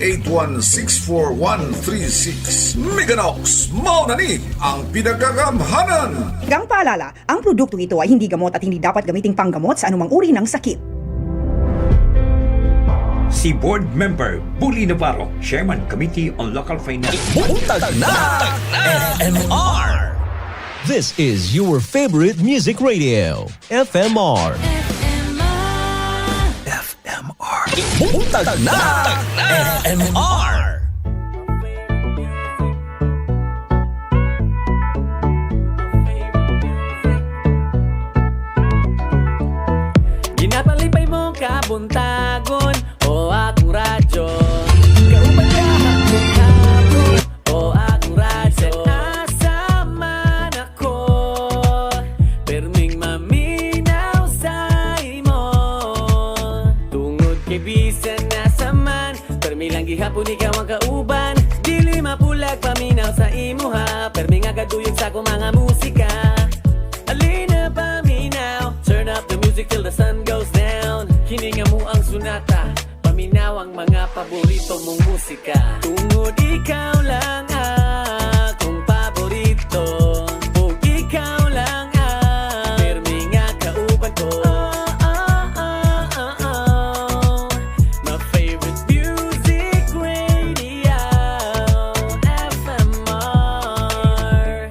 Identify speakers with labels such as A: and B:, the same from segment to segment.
A: 0917-8164136. Meganox, mao na ni ang pinagagamhanan.
B: Gang paalala, ang produktong ito ay hindi gamot at hindi dapat gamiting panggamot sa anumang uri ng sakit.
C: Si Board Member Bully Navarro, Chairman Committee on Local Finance.
D: Buntag na FMR. This is your favorite music radio, FMR. FMR. Buntag na FMR.
E: Ginapalipay mo kabuntagon o akong radyo. Kauban ka hapon hapon o akong radyo. Asa man ako, perming maminaw sa imo. Tungod kay bisan nasa man, permi lang gihapon ikaw ang kauban. Dili mapulag paminaw sa imo ha, perming agaduyog sa akong mga musika. Alina paminaw, turn up the music till the sun goes down. Hininga mo ang sunata, paminaw ang mga paborito mong musika. Tungod ikaw lang akong paborito, ug ikaw lang ang pirmi nga kauban ko. My favorite music radio, FMR.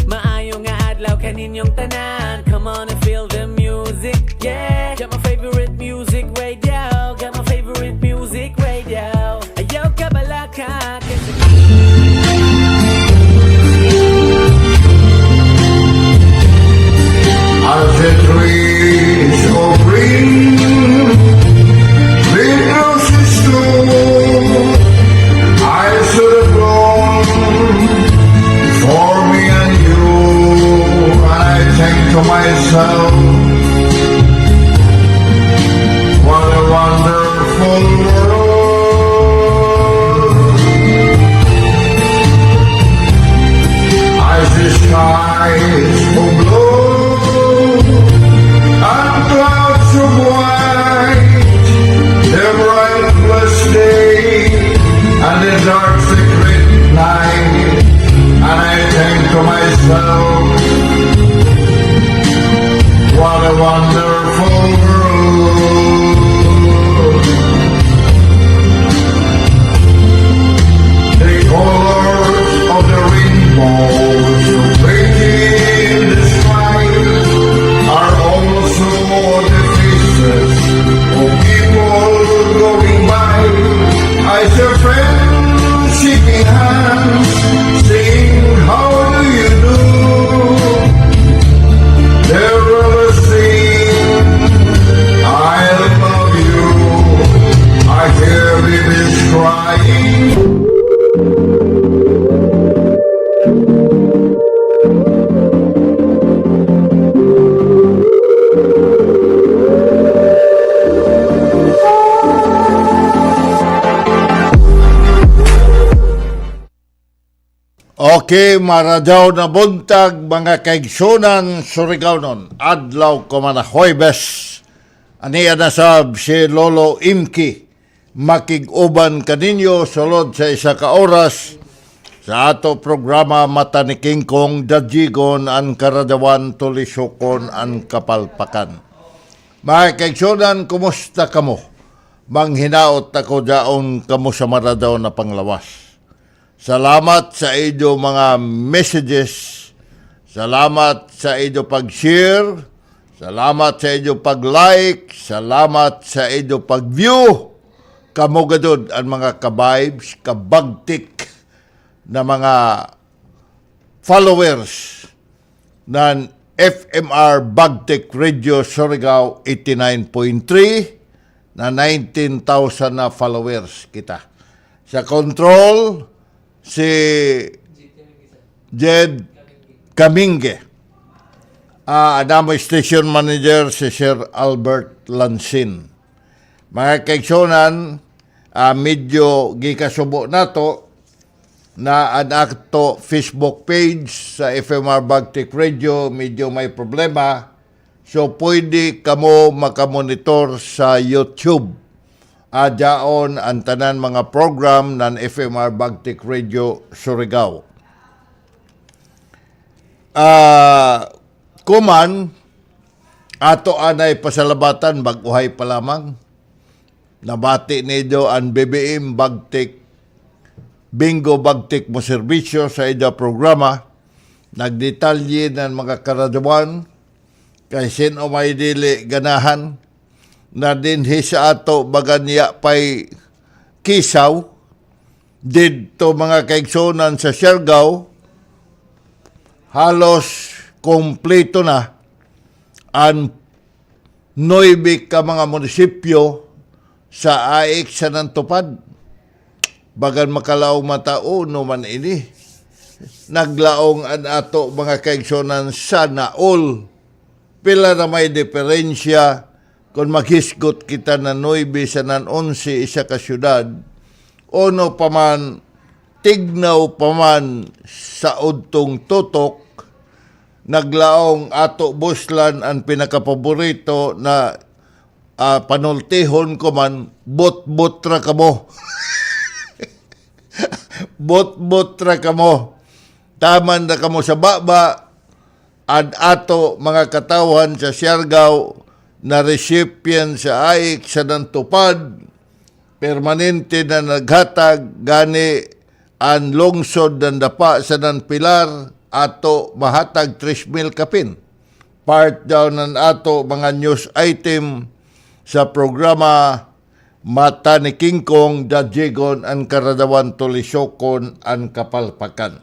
E: Maayo nga adlaw kaninyong tanan, come on and feel the music, yeah. Got my favorite music radio, got my favorite music radio. Ayaw ka balaka kasi
F: As the trees go green, green roses too, I should have grown for me and you. I think to myself, what a wonderful world. As the skies go blue and clouds so white, the bright blessed day and the dark secret night, and I think to myself, what a wonderful world. The colors of the rainbow so pretty in the sky are also the faces of people going by. I see friends shaking hands, saying, how do you do? They're all saying, I love you. I hear babies crying. Okay, maradyaw na buntag mga kaigsunan Surigaunon. Adlaw ko man na Huwebes. Aniya na sab si Lolo Imki. Makig-uban kaninyo sulod sa isa ka oras sa ato programa Mata ni King Kong Dajigon ang karadawan tulisokon ang kapalpakan. Mga kaigsunan, kumusta kamo? Manghinaot ako daon kamo sa maradaw na panglawas. Salamat sa inyo mga messages. Salamat sa inyo pag-share. Salamat sa inyo pag-like. Salamat sa inyo pag-view. Kamugadod ang mga kabibes, kabagtik na mga followers ng FMR Bagtik Radio Surigao 89.3 na 19,000 na followers kita. Sa control, si Jed Kaminge. Adamo Station Manager si Sir Albert Lansin. Mga kaigsunan, medyo gikasubo nato na ang ato Facebook page sa FMR Bagtik Radio medyo may problema. So pwede kamo makamonitor sa YouTube. adyaon ang tanan mga program ng FMR Bagtik Radio Surigao. Kuman, ato anay pasalabatan, baguhay pa lamang. Nabati niyo ang BBM Bagtik, Bingo Bagtik mo serbisyo sa ida programa. Nagdetalye ng mga karadawan, kay sino may dili ganahan, na dinhi sa ato baganya pay kisaw, dito mga kaigsunan sa Siargao, halos kompleto na ang 9 ka mga munisipyo sa AIC sa nantupad. Bagan makalaong matao no man ini. Naglaong an ato mga kaigsunan sana all. Pila na may diferensya kung maghisgot kita na 9 sa nan 11 isa ka syudad, ono pa man, tignaw pa man sa udtong tutok, naglaong ato buslan ang pinakapaborito na panultihon ko man, bot-bot ra ka mo. Bot-bot ra ka mo. Taman na ka mo sa baba, at ato mga katawan sa Siargao na recipient sa AIC sa nantupad, permanente na naghatag gani ang lungsod ng dapa sa nanpilar, ato mahatag 3,000 kapin. Part daw ng ato mga news item sa programa Mata ni King Kong, Dajigon, ang karadawan tulisokon ang kapalpakan.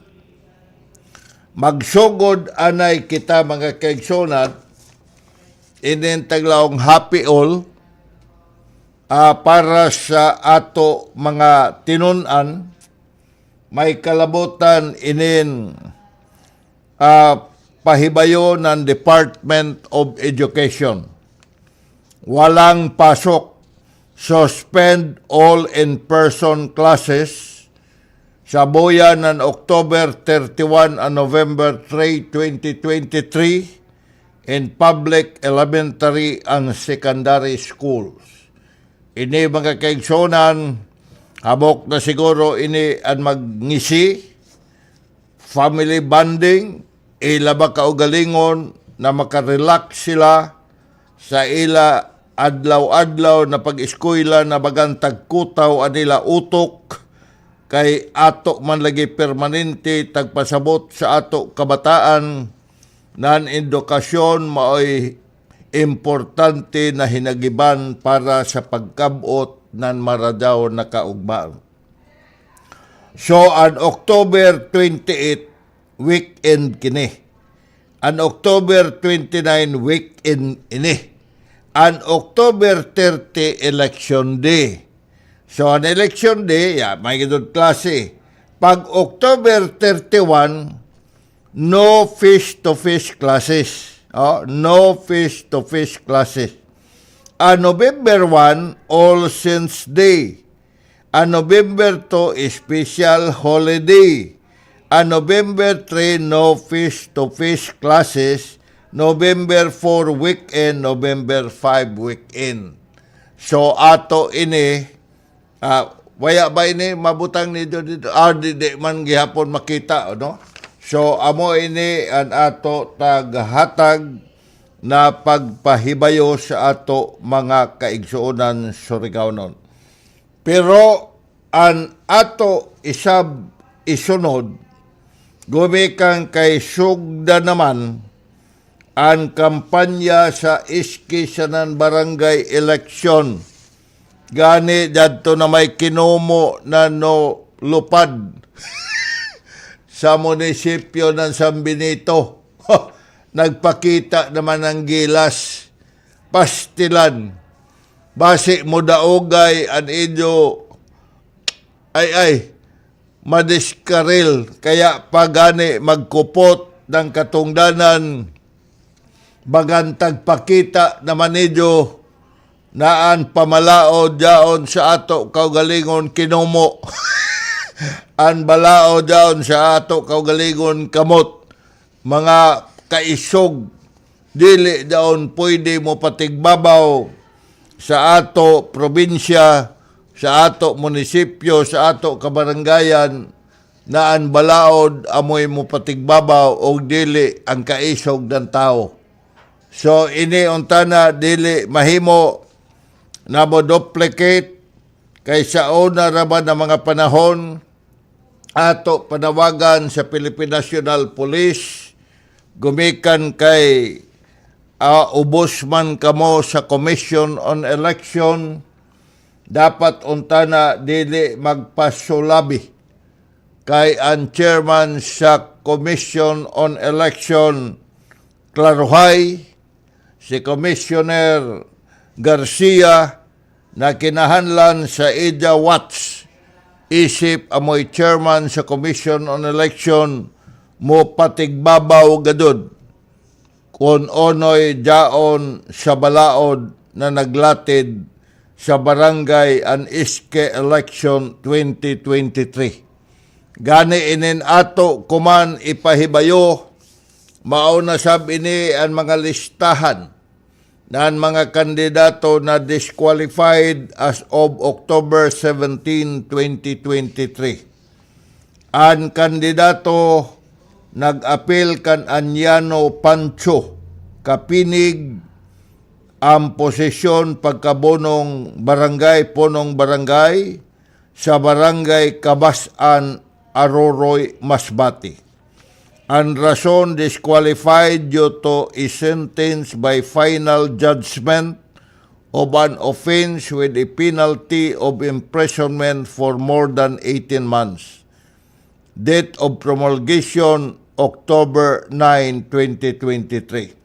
F: Magsugod anay kita mga kaigsunan, inintaglaong happy all para sa ato mga tinunan. May kalabutan inin pahibayo ng Department of Education. Walang pasok, suspend all in-person classes sa buyan ng October 31 and November 3, 2023 in public elementary and secondary schools. Ini mga kaigsunan, habok na siguro ini ang magngisi, family bonding, ilaba kaugalingon na makarelax sila sa ila adlaw-adlaw na pag-eskwela na bagantag kutaw anila utok, kay ato man lagi permanente tagpasabot sa ato kabataan nan edukasyon maoy importante na hinagiban para sa pagkabot nan maradaw na kaugmaan. So, an October 28 weekend kini. An October 29 weekend ini. An October 30 election day. So, an election day, may gano'n klase. Pag October 31, no face-to-face classes. No face-to-face classes. November 1, All Saints Day. November 2, special holiday. November 3, no face-to-face classes. November 4, weekend. November 5, weekend. So, ato ini, waya ba ini mabutang nito dito? Di man gihapon makita, no? So, amo ini an ato taghatag na pagpahibayo sa ato mga kaigsuonan Surigaonon. Pero an ato isunod, gumikang kay sugda naman ang kampanya sa iski sa nan barangay election. Gani dadto na may kinumo na no lupad sa munisipyo ng San Benito. Nagpakita naman ng gilas, pastilan, base mo daogay an inyo ay madiskaril, kaya pagani magkupot ng katungdanan, bagantag pakita naman inyo naan pamalao daon sa ato kaugalingon kinumo. An balao daon sa ato kaugalingon kamot. Mga kaisog, dili daon pwede mo patigbabaw sa ato probinsya sa ato munisipyo, sa ato kabarangayan, naan balaod amoy mo patigbabaw o dili ang kaisog ng tao. So ini untana dili mahimo na mo duplicate kaysa una raman ng mga panahon ato panawagan sa Philippine National Police gumikan kay ubos man kamo sa Commission on Election, dapat untana dili magpasulabi kay ang chairman sa Commission on Election klaruhay si Commissioner Garcia na kinahanlan sa Ida Watts isip amoy chairman sa Commission on Election mo patigbabaw gadud kung onoy daon sa balaod na naglatid sa Barangay an Iske Election 2023. Gani inin ato kuman ipahibayo, mauna sab ini ang mga listahan na ang mga kandidato na disqualified as of October 17, 2023. Ang kandidato nag-apil kan Anyano Pancho, kapinig ang posisyon pagkabonong barangay, punong barangay sa Barangay Kabasan, Aroroy, Masbate. Ang rason disqualified due to a sentence by final judgment of an offense with a penalty of imprisonment for more than 18 months. Date of promulgation, October 9, 2023.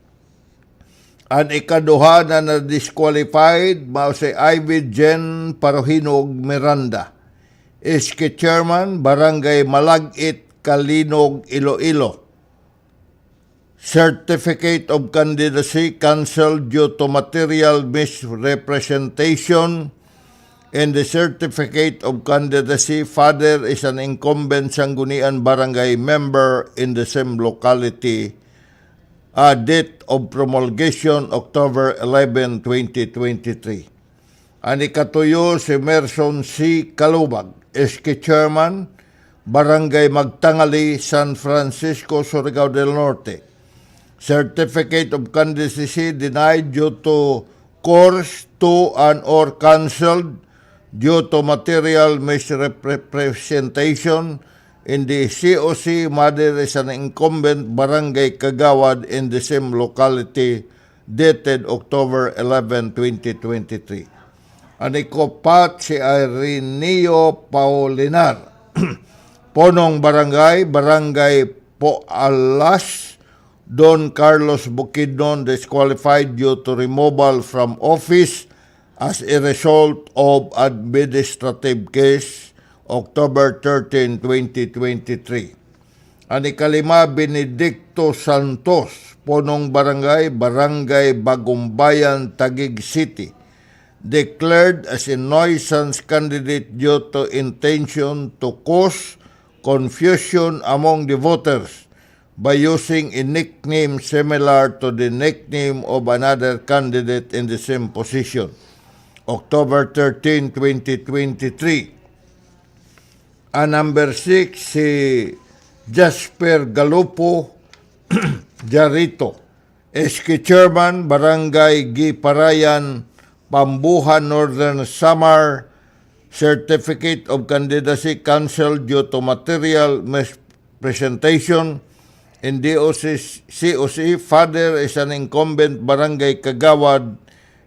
F: Ang ikaduha na na-disqualified, mao si Ivy Jen Parohinog Miranda, Iski Chairman, Barangay Malagit, Kalinog, Iloilo. Certificate of candidacy cancelled due to material misrepresentation. In the certificate of candidacy, father is an incumbent Sangguniang Barangay member in the same locality. Date of promulgation, October 11, 2023. Ang ikatuyo si Merson C. Kalubag, SK Chairman, Barangay Magtangali, San Francisco, Surigao del Norte. Certificate of candidacy denied due to course to and or cancelled due to material misrepresentation. In the COC, mother is an incumbent Barangay Kagawad in the same locality, dated October 11, 2023. Ang ikopat si Ireneo Paulinar, Ponong Barangay, Barangay Poalas, Don Carlos Bukidnon, disqualified due to removal from office as a result of administrative case, October 13, 2023. Ang ikalima, Benedicto Santos, Ponong Barangay, Barangay Bagumbayan, Taguig City, declared as a nuisance candidate due to intention to cause confusion among the voters by using a nickname similar to the nickname of another candidate in the same position, October 13, 2023. Number 6, si Jasper Galupo Jarito, SK Chairman, Barangay Giparayan, Pambuhan, Northern Samar. Certificate of candidacy cancelled due to material mispresentation. In COC, father is an incumbent Barangay Kagawad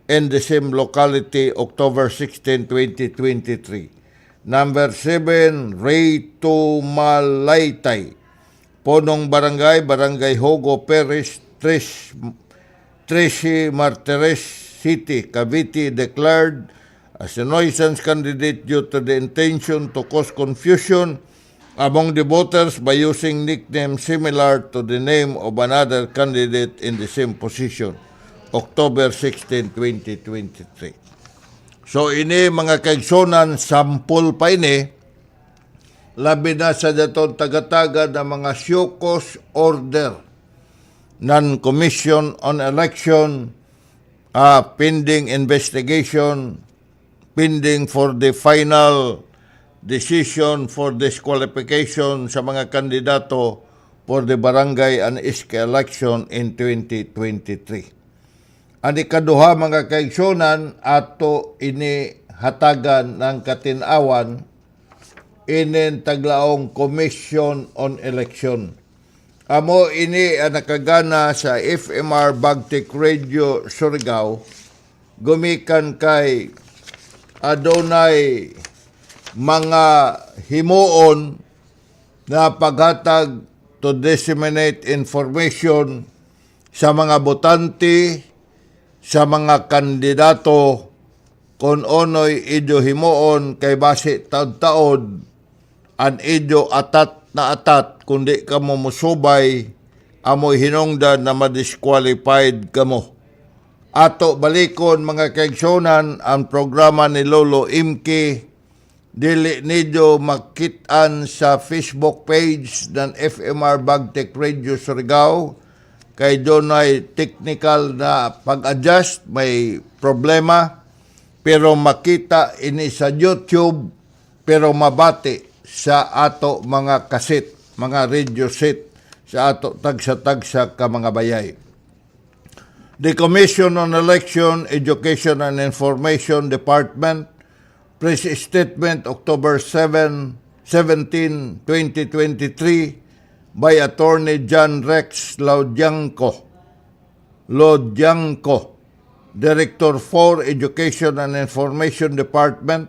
F: in the same locality, October 16, 2023. Number 7, Ray Tumalaytay, Ponong Barangay, Barangay Hogo Perez, Tracy Martires City, Cavite, declared as a nuisance candidate due to the intention to cause confusion among the voters by using nickname similar to the name of another candidate in the same position, October 16, 2023. So ini mga kaigsonan, sampol pa ini, labi na sa daton taga-taga na mga syukos order ng Commission on Election, pending investigation, pending for the final decision for disqualification sa mga kandidato for the barangay and iske election in 2023. Ang ikaduha mga kaigsunan ato ini hatagan ng katinawan inin taglaong Commission on Election. Amo ini ang nakagana sa FMR Bagtik Radio Surigao gumikan kay adunay mga himuon na paghatag to disseminate information sa mga botante, sa mga kandidato kung onoy ido himuon kay base taod-taod an ido atat na atat kundi kamo musubay amoy hinungdan na ma-disqualified kamo. Ato balikon mga kaigsunan ang programa ni Lolo Imki dili nidyo makitaan sa Facebook page ng FMR Bagtik Radio Surigao kay doon ay technical na pag-adjust, may problema, pero makita ini sa YouTube, pero mabati sa ato mga kaset, mga radio set, sa ato tagsa-tagsa ka mga bayay. The Commission on Election, Education and Information Department Press Statement October 17, 2023 by Attorney John Rex Laudianco, Director for Education and Information Department,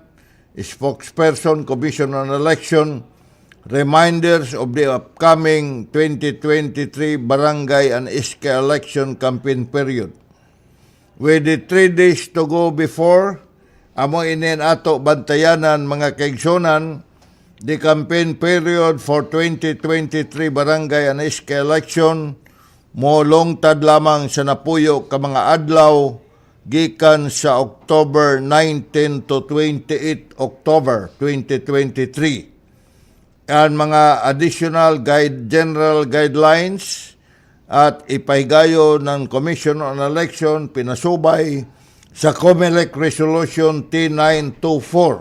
F: Spokesperson, Commission on Election, reminders of the upcoming 2023 Barangay and Iske election campaign period. With the 3 days to go before, amo inin ato bantayanan mga kaigsunan, the campaign period for 2023 Barangay and Iske election mo longtad lamang sa napuyo ka mga adlaw gikan sa October 19 to 28 October 2023. Ang mga additional general guidelines at ipahigayo ng Commission on Election pinasubay sa COMELEC Resolution T924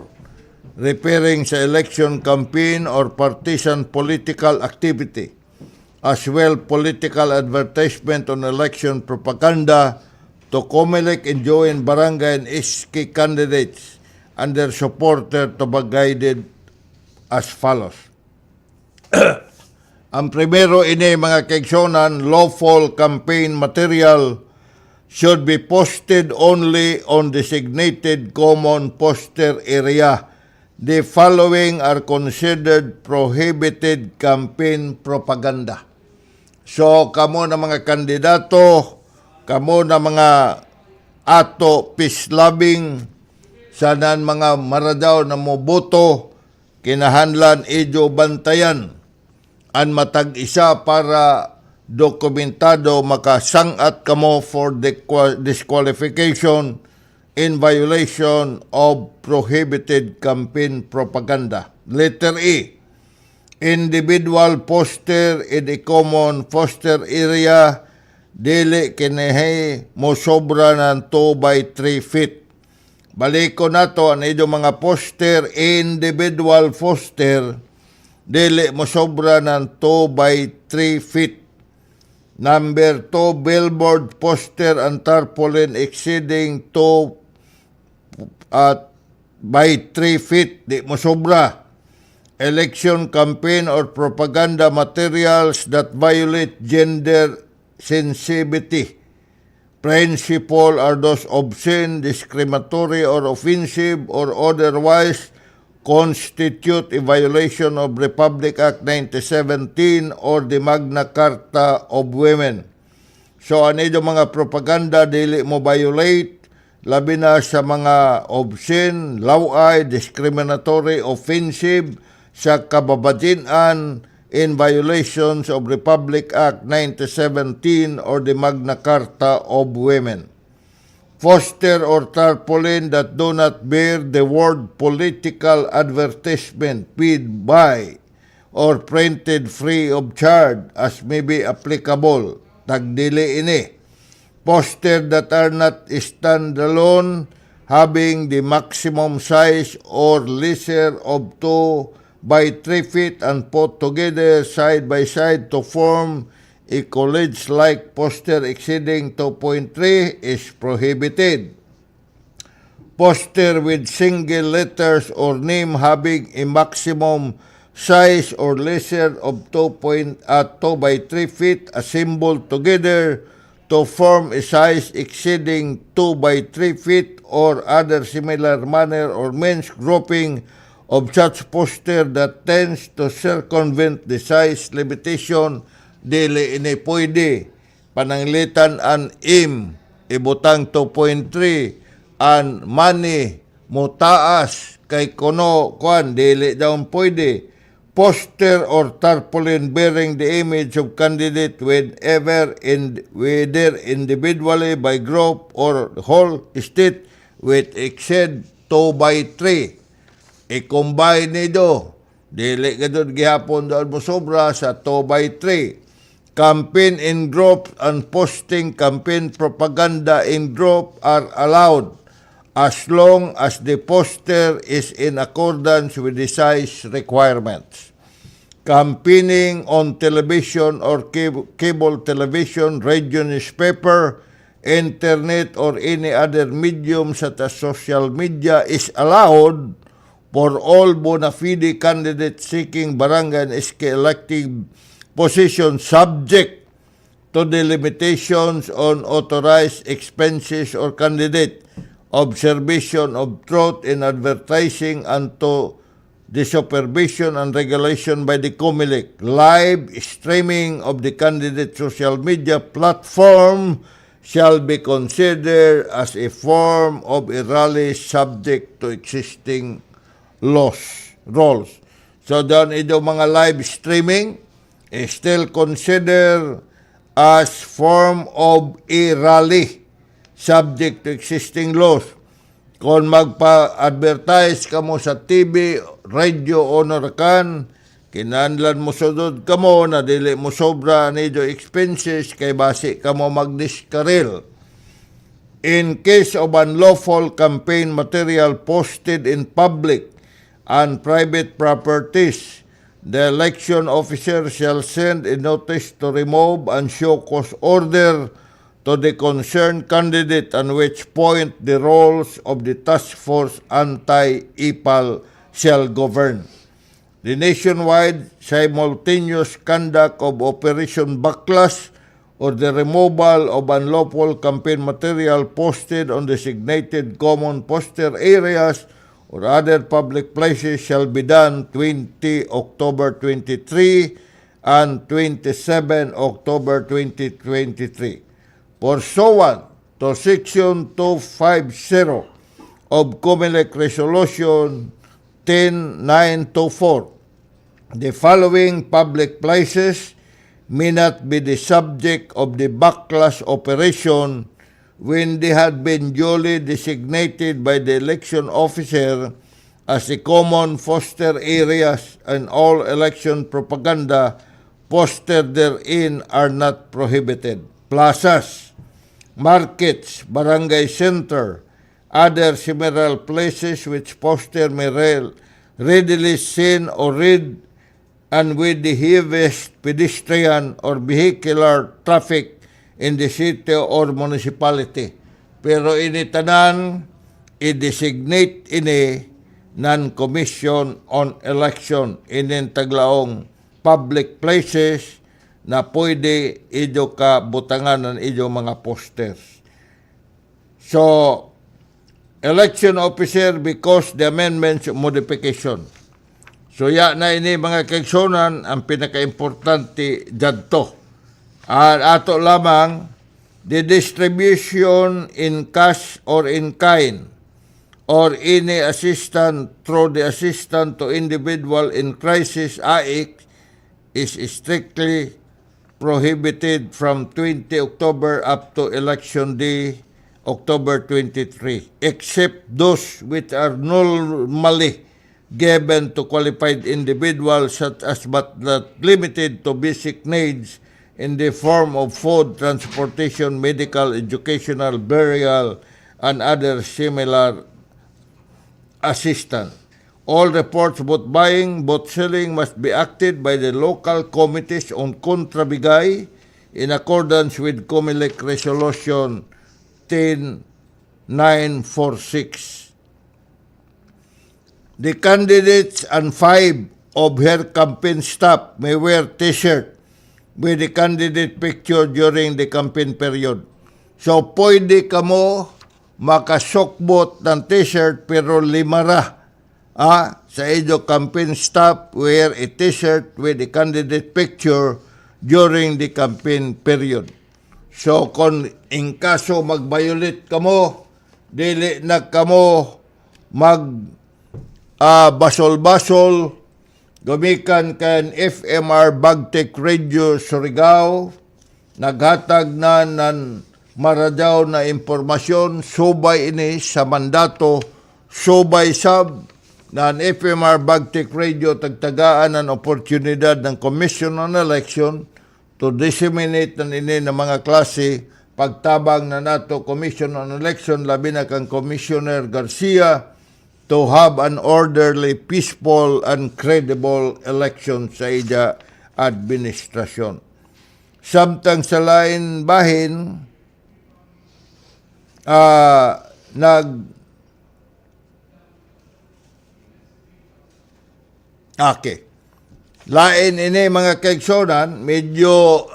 F: referring sa election campaign or partisan political activity, as well political advertisement on election propaganda to COMELEC enjoin barangay and iski candidates and their supporter to be guided as follows. Ang primero ini mga kaigsunan, lawful campaign material should be posted only on designated common poster area. The following are considered prohibited campaign propaganda. So, kamo na mga kandidato, kamo na mga ato peace-loving, sanan mga maradaw na moboto, kinahanlan ijo bantayan, an matag-isa para dokumentado makasangat kamo for disqualification in violation of prohibited campaign propaganda. Letter E, individual poster in a common poster area dili kinehay mo sobra ng 2 by 3 feet. Baliko nato ang inyong mga poster, individual poster dili mo sobra ng 2 by 3 feet. Number 2, billboard poster and tarpaulin exceeding 2 by 3 feet, di mo sobra. Election campaign or propaganda materials that violate gender sensitivity principle are those obscene, discriminatory, or offensive or otherwise constitute a violation of Republic Act 1917 or the Magna Carta of Women. So, ano mga propaganda dili mo violate, labi na sa mga obscene, laway, discriminatory, offensive, sa kababatian in violations of Republic Act 1917 or the Magna Carta of Women. Poster or tarpaulin that do not bear the word political advertisement paid by or printed free of charge as may be applicable. Tagdili ini. Poster that are not standalone having the maximum size or lesser of 2 by 3 feet and put together side by side to form a college-like poster exceeding 2.3 is prohibited. Poster with single letters or name having a maximum size or lesser of 2 by 3 feet assembled together to form a size exceeding 2 by 3 feet or other similar manner or means grouping of such poster that tends to circumvent the size limitation dili ini pwede. Pananglitan an ibutang 2.3 an money mutaas kay kuno kuan dili daw pwede. Poster or tarpaulin bearing the image of candidate whether individually by group or whole state with exceed 2 by 3. I-combine nido. Dili kadod gihapon doon mo sobra sa 2 by 3. Campaign in group and posting campaign propaganda in group are allowed as long as the poster is in accordance with the size requirements. Campaigning on television or cable television, radio newspaper, internet, or any other medium such as social media is allowed for all bona fide candidates seeking barangay and SK elective position subject to the limitations on authorized expenses or candidate, observation of truth in advertising, and to the supervision and regulation by the COMELEC. Live streaming of the candidate social media platform shall be considered as a form of a rally subject to existing rules. So doon ito mga live streaming is still considered as form of a rally subject to existing laws. Kung magpa-advertise ka mo sa TV, radio o narakan, kinahanglan mo sudod ka mo na dili mo sobra nido expenses kay basi ka mo magdiskaril. In case of unlawful campaign material posted in public and private properties, the election officer shall send a notice to remove and show cause order to the concerned candidate, on which point the roles of the task force anti-IPAL shall govern. The nationwide simultaneous conduct of Operation Backlash or the removal of unlawful campaign material posted on designated common poster areas or other public places shall be done 20 October 23 and 27 October 2023. Pursuant to Section 250 of COMELEC Resolution 10924, the following public places may not be the subject of the backlash operation when they had been duly designated by the election officer as the common poster areas, and all election propaganda posted therein are not prohibited. Plazas, markets, barangay center, other similar places which poster may readily seen or read, and with the heaviest pedestrian or vehicular traffic in the city or municipality. Pero ini tanan i-designate ini non-commission on election inin taglaong public places na pwede ido ka butangan ng ido mga posters. So, election officer because the amendments modification. So, na ini mga kaigsunan ang pinaka-importante dadto. Ato lamang, the distribution in cash or in kind or any assistance through the assistant to individual in crisis AIC is strictly prohibited from 20 October up to election day, October 23, except those which are normally given to qualified individuals such as but not limited to basic needs in the form of food, transportation, medical, educational, burial, and other similar assistance. All reports about buying, both selling must be acted by the local committees on kontrabigay in accordance with COMELEC Resolution 10946. The candidates and 5 of her campaign staff may wear t-shirt with the candidate picture during the campaign period. So, pwede ka mo makasokbot ng t-shirt pero limara sa inyo campaign staff wear a t-shirt with the candidate picture during the campaign period. So, kung in kaso mag-violate ka mo, dili na ka mo basol-basol, gumikan kan FMR Bagtik Radio Surigao, naghatag na ng maradaw na impormasyon, subay ini sa mandato, subay sab na FMR Bagtik Radio tagtagaan ng oportunidad ng Commission on Election to disseminate ng ini ng mga klase pagtabang na nato Commission on Election, labi na kang Commissioner Garcia, to have an orderly, peaceful, and credible election sa ida administrasyon. Samtang sa lain bahin, lain ini mga kaigsonan, medyo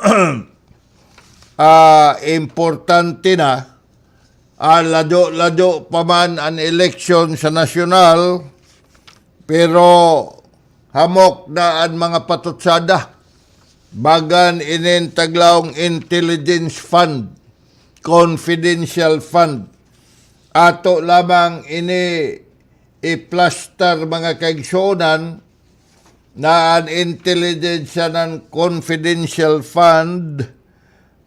F: importante na, lado pa man ang election sa nasyonal, pero hamok na ang mga patutsada. Bagan inin taglawng intelligence fund, confidential fund. Ato lamang ini i-plaster mga kaigsonan na ang intelligence ng confidential fund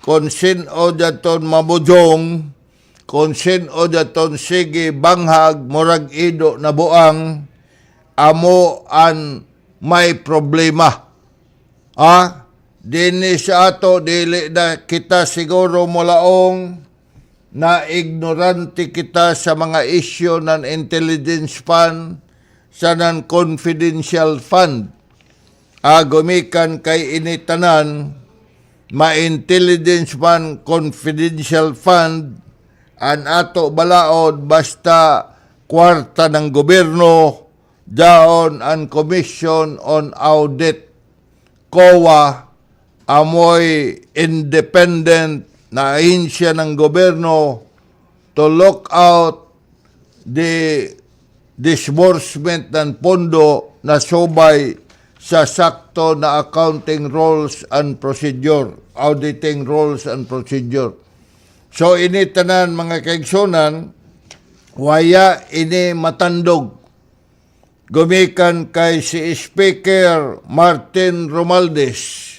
F: kung sino daton mabudjong, kung sino daton sige banghag, murag ido na buang, amo an may problema. Dini sa ato, dili na kita siguro mulaong na ignorante kita sa mga isyu ng intelligence fund, sa ng confidential fund. Gumikan kay initanan, ma-intelligence fund, confidential fund, an ato balaod basta kwarta ng gobyerno, daon ang Commission on Audit, COA, amoy independent na ahensya ng gobyerno to look out the disbursement ng pondo na subay sa sakto na accounting rules and procedure, auditing rules and procedure. So ini tanan mga kaigsonan, waya ini matandog. Gumikan kay si Speaker Martin Romualdez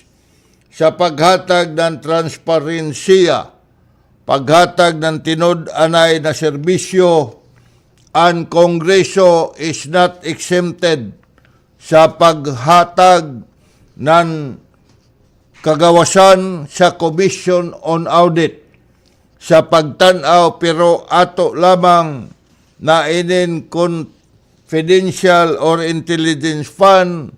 F: sa paghatag ng transparensiya, paghatag ng tinud-anay na serbisyo, ang Kongreso is not exempted sa paghatag ng kagawasan sa Commission on Audit sa pagtanaw, pero ato lamang na inin confidential or intelligence fund,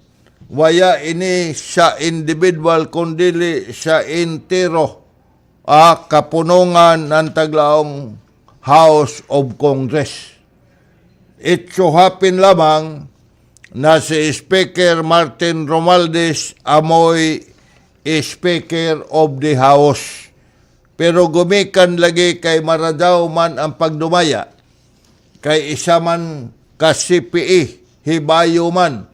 F: waya ini sa individual kundili sa intero kapunungan ng taglaong House of Congress. It so happen lamang na si Speaker Martin Romualdez amoy Speaker of the House. Pero gumikan lagi kay maradaw man ang pagdumaya, kay isa man ka CPE, hibayo man,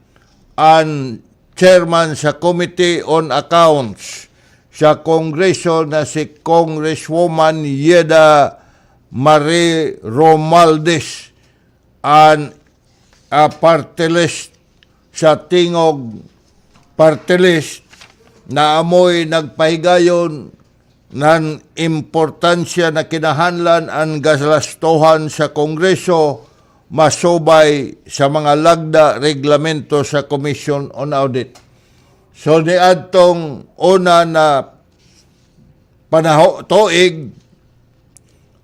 F: ang chairman sa Committee on Accounts sa Kongreso na si Congresswoman Yeda Marie Romualdez, ang party list sa tingog party list na amoy nagpahigayon ng importansya na kinahanlan ang galastuhan sa Kongreso masubay sa mga lagda reglamento sa Commission on Audit. So niadtong una na tuig,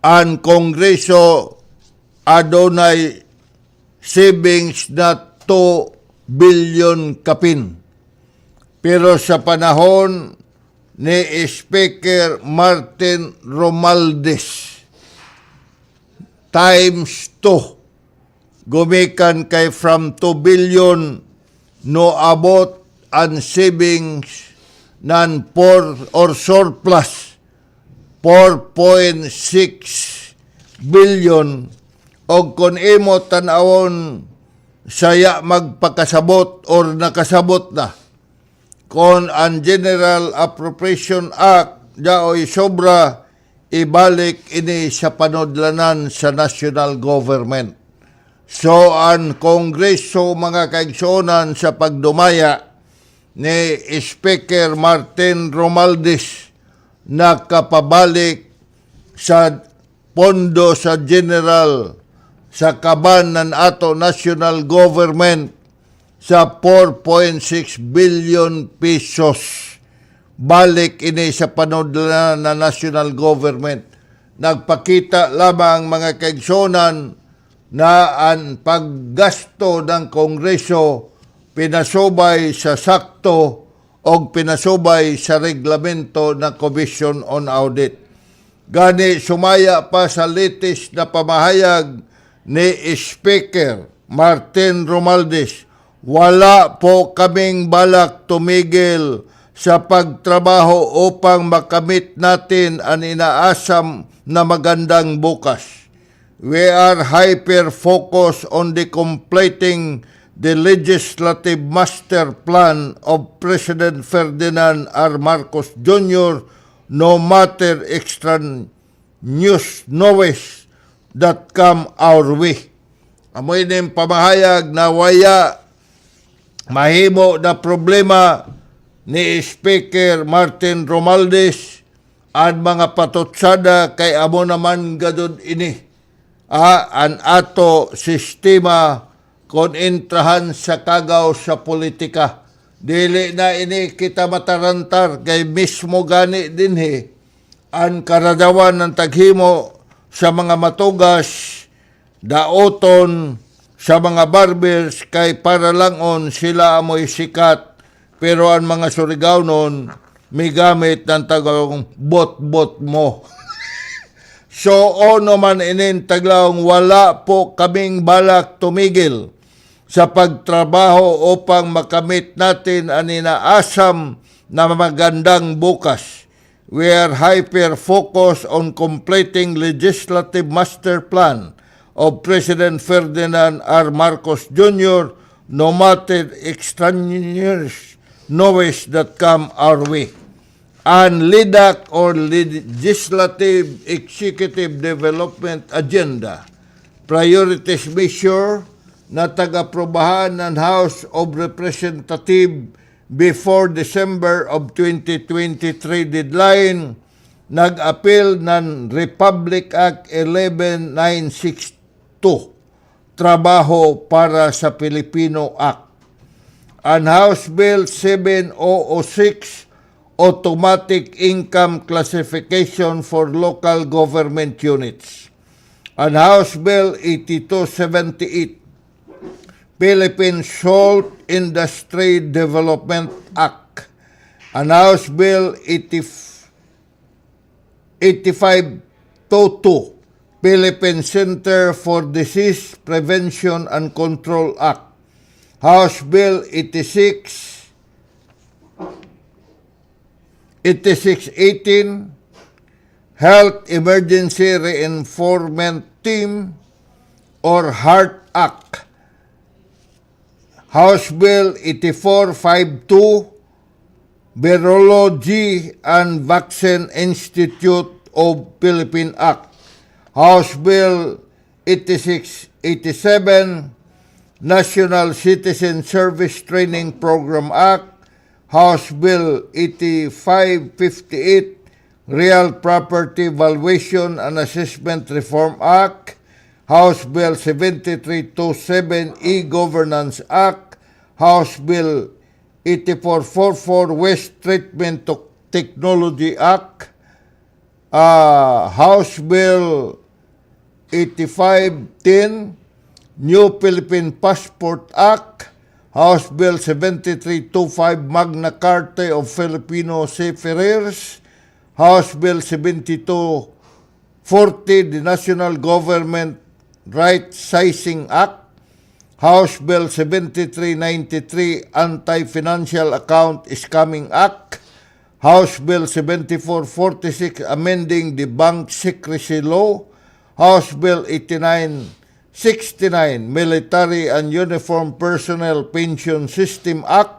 F: ang Kongreso adunay savings na 2 billion kapin. Pero sa panahon ni Speaker Martin Romualdez, times 2, gumikan kay from 2 billion no abot ang savings nan or surplus 4.6 billion og kung imo tan-awon saya magpakasabot or nakasabot na kung ang General Appropriation Act daoy sobra ibalik ini sa panudlanan sa national government. So ang Kongreso mga kaigsuonan sa pagdumaya ni Speaker Martin Romualdez nakapabalik sa pondo sa general sa kaban ng ato national government sa 4.6 billion pesos. Balik ini sa panudlanan na national government. Nagpakita lamang mga kaigsuonan na ang paggasto ng Kongreso pinasubay sa sakto o pinasubay sa reglamento ng Commission on Audit. Gani sumaya pa sa latest na pamahayag ni Speaker Martin Romualdez, wala po kaming balak tumigil sa pagtrabaho upang makamit natin ang inaasam na magandang bukas. We are hyper-focused on the completing the legislative master plan of President Ferdinand R. Marcos Jr. no matter extra news noise that come our way. Amoy ning pamahayag na waya mahimo na problema ni Speaker Martin Romualdez ang mga patutsada kay amo naman gadud ini. Ang ato sistema kon intrahan sa kagaw sa politika. Dili na ini kita matarantar kay mismo gani dinhi ang karadawan ng taghimo sa mga matugas, daoton sa mga barbers kay para langon sila amoy sikat pero ang mga Surigao-non migamit ng tagawang bot-bot mo. So, ono man inin taglawang wala po kaming balak tumigil sa pagtrabaho upang makamit natin ang inaasam na magandang bukas. We are hyper-focused on completing legislative master plan of President Ferdinand R. Marcos Jr. no matter extraneous noise that come our way. And LEDAC or Legislative Executive Development Agenda, priorities measure na tagaprobahan ng House of Representatives before December of 2023 deadline, nag-appeal ng Republic Act 11962, Trabaho para sa Pilipino Act. Ang House Bill 7006, Automatic Income Classification for Local Government Units. Ang House Bill 8278, Philippine Salt Industry Development Act. Ang House Bill 8522, Philippine Center for Disease Prevention and Control Act. House Bill 8618, Health Emergency Reinforcement Team or HEART Act. House Bill 8452, Virology and Vaccine Institute of Philippine Act. House Bill 8687, National Citizen Service Training Program Act. House Bill 8558, Real Property Valuation and Assessment Reform Act. House Bill 7327, E-Governance Act. House Bill 8444, Waste Treatment Technology Act. House Bill 8510, New Philippine Passport Act, House Bill 7325, Magna Carta of Filipino Seafarers, House Bill 7240, the National Government Right Sizing Act, House Bill 7393, Anti-Financial Account Scamming Act, House Bill 7446, amending the Bank Secrecy Law, House Bill 8969, Military and Uniform Personnel Pension System Act,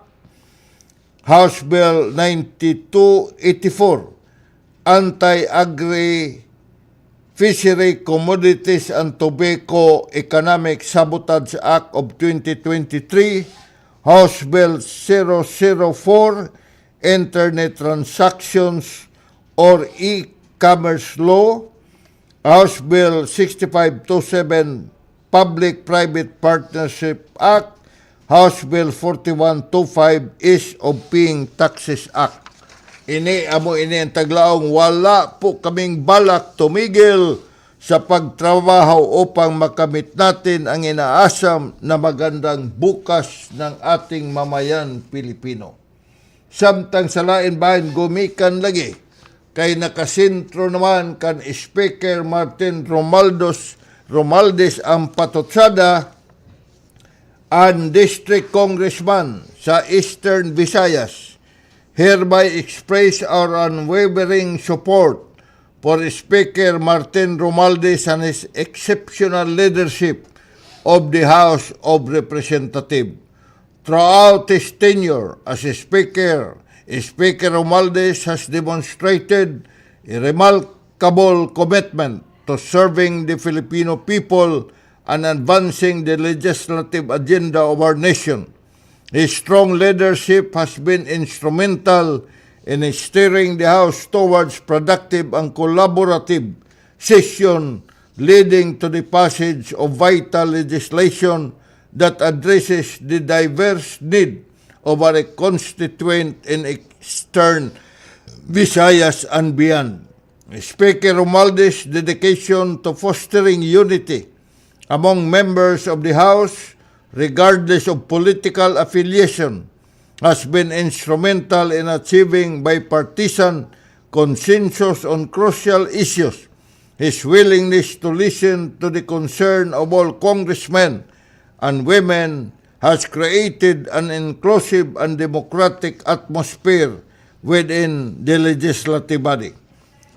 F: House Bill 9284, Anti-Agri Fishery Commodities and Tobacco Economic Sabotage Act of 2023, House Bill 004, Internet Transactions or E-Commerce Law, House Bill 6527, Public-Private Partnership Act, House Bill 4125, Ease of Paying Taxes Act. Ini ang taglaong wala po kaming balak tumigil sa pagtrabaho upang makamit natin ang inaasam na magandang bukas ng ating mamayan Pilipino. Samtang sa lain bahin gumikan lagi kay nakasentro naman kan Speaker Martin Romualdez ang patutsada ang District Congressman sa Eastern Visayas. Hereby express our unwavering support for Speaker Martin Romualdez and his exceptional leadership of the House of Representatives. Throughout his tenure as a Speaker, Speaker Romualdez has demonstrated a remarkable commitment to serving the Filipino people and advancing the legislative agenda of our nation. His strong leadership has been instrumental in steering the House towards productive and collaborative session, leading to the passage of vital legislation that addresses the diverse need of our constituent in Eastern Visayas and beyond. Speaker Romualdez's dedication to fostering unity among members of the House, regardless of political affiliation, has been instrumental in achieving bipartisan consensus on crucial issues. His willingness to listen to the concern of all congressmen and women has created an inclusive and democratic atmosphere within the legislative body.